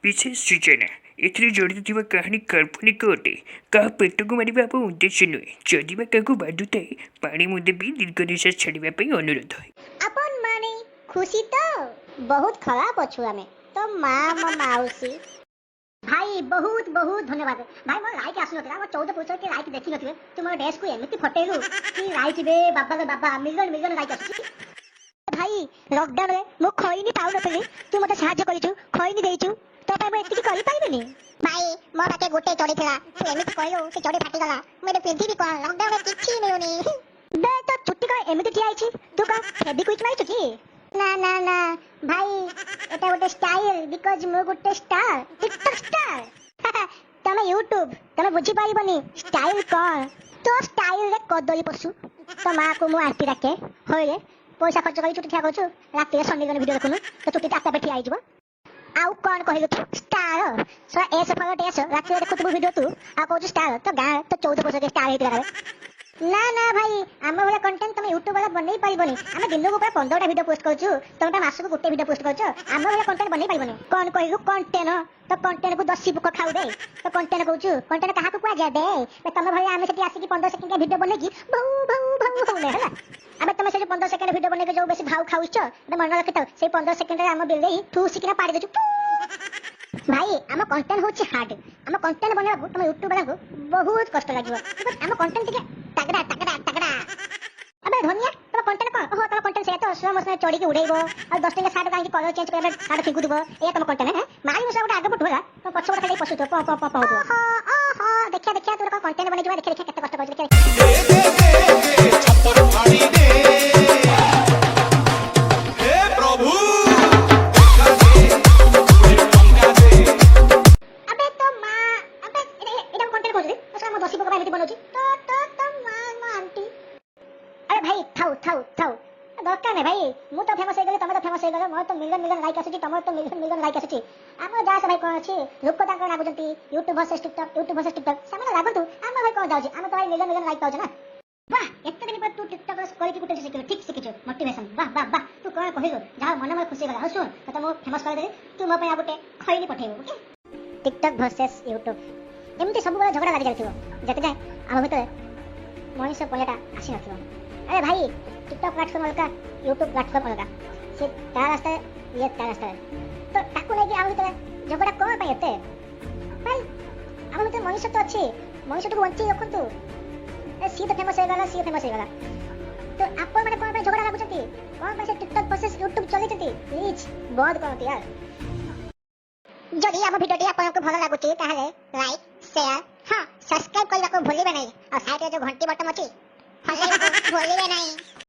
विशेष सूचना एथिरे जड़ित थिबा कहानी काल्पनिक अटे क्या पेट को मारिबा आप उद्देश्य नुहे जदि बा काकु बाधुताए पानी मुदे भी दीर्घ निश्वास छाड़िबा पई अनुरोध है अपन माने खुशी तो बहुत खराब अछु आमे तो माँ माउसी भाई बहुत बहुत धन्यवाद भाई मोर लाइक आसु नथला मोर 14 पुरुष के लाइक देखि नथिबे तू मोर डेस्क को एमिति फटेलु कि लाइक बे बाबा रे बाबा मिलियन मिलियन लाइक आसु भाई लॉकडाउन रे मो खइनी पाउ नथली तू मते सहाय्य करिछु खइनी देइछु तो पाइ मैं एतिकी करि पाइबेनी भाई मो बाटे गोटे चोरी थिला तू एमिति कहलु से चोरी फाटी गला मेरे पेंधी भी कोन लॉकडाउन रे किछि नेउनी बे तो छुट्टी को एमिति ठिया आइछि तू का फेबी क्विक मारिछु की ना ना ना भाई एटा गोटे स्टाइल बिकॉज़ मो गोटे स्टार टिकटॉक स्टार तमे यूट्यूब तमे बुझी पाइबनी स्टाइल कोन तो स्टाइल रे कदली पशु तो मां को मु आंटी राखे होइले पैसा खर्च करी छुट्टी ठिया करछु रात रे संडे दिन वीडियो देखुनु तो छुट्टी टाटा पे ठिया आइ जबो आउ कोन कहलु तू स्टार सो एस फॉर टेस रात रे देखु तू वीडियो तू आ कहू स्टार तो गा तो 14 वर्ष के स्टार हेतिला ना ना भाई आम वाला कंटेंट तुम यूट्यूब वाला बनै पाइबनी आमे दिन को पूरा 15टा वीडियो पोस्ट करछु तुमटा मास को गोटे वीडियो पोस्ट करछु आम वाला कंटेंट बनै पाइबनी कोन कहलु कंटेंट तो कंटेंट को 10 बुक खाउ दे तो कंटेंट कहछु कंटेंट कहा को जा दे पे तुम भाई आमे सेठी आसी कि 15 सेकंड का वीडियो बनै की भाऊ भाऊ भाऊ होले हला आमे तुम से 15 सेकंड वीडियो बनै के जो बेसी भाव खाउछ त मन रखित से 15 सेकंड रे आम बिल दे ठू सिकना पाड़ी देछु भाई आम कंटेंट होछि हार्ड आम कंटेंट बनेबा तुम यूट्यूब वाला को बहुत कष्ट लागिवो बिकॉज़ आम कंटेंट के तगड़ा तगड़ा तगड़ा अबे धनिया तो कंटेंट को हो तो कंटेंट से तो स्लो मोशन चोरी के उड़ेइबो और 10 टका सार्ट काई कलर चेंज करबे सार्ट फिगु दिबो ए तुम कंटेंट है मारी मुसा गोटे आगे पठुला तो पछ गोटे खाली पछुतो प प प होतो ओहो देखिया देखिया तोर कंटेंट बनै दिबा देखिया देखिया केते कष्ट करछ देखिया छप्पर फाड़ी दे हे प्रभु अबे तो मां अबे एटा कंटेंट कोजि असला म 10 पका एमिति बनौछि तो मां आंटी अरे भाई थाउ थाउ थाउ दरकार नहीं भाई मु तो फेमस हो गले तमे तो फेमस हो गले मोर तो मिलियन मिलियन लाइक आछी तमर तो मिलियन मिलियन लाइक आछी हम जा भाई कोन अछि लोक तांकर लागुचंती यूट्यूब वर्सेस टिकटॉक सामने लागंतु हम भाई कोन जाउची हम तो भाई मिलियन मिलियन लाइक पाउछ ना वाह एते दिन पर तू टिकटॉक क्वालिटी कुटे सिखिलो ठीक सिखिছো मोटिवेशन वाह वाह वाह तू कोन कहिलो जा मन में खुशी गला सुन तो मो फेमस कर दे तू मो पे आगुटे खइनी पठेबो ओके टिकटॉक वर्सेस यूट्यूब एमती सब बड़ा झगड़ा लागि जाथिबो जते जाय हम भीतर मनीष पयटा आसी नथिबो अरे भाई टिकटॉक प्लेटफॉर्म अलगा यूट्यूब प्लेटफॉर्म अलगा से ता रास्ता ये ता रास्ता तो ताको लेके आउ भीतर झगड़ा कोन पाए एते भाई हम भीतर मनीष तो अछि मनीष को वंची रखंतु ए सी तो फेमस हो गला तो आपन माने कोन पे झगड़ा लागुचंती कोन पे से टिकटॉक वर्सेस यूट्यूब चली चंती प्लीज बहुत कोन यार जदि हम वीडियो आपको भल लागुची ताहले लाइक शेयर हां सब्सक्राइब करबा को भूलिबे नहीं और साइड रे जो घंटी बटन अछि हले भूलिबे नहीं।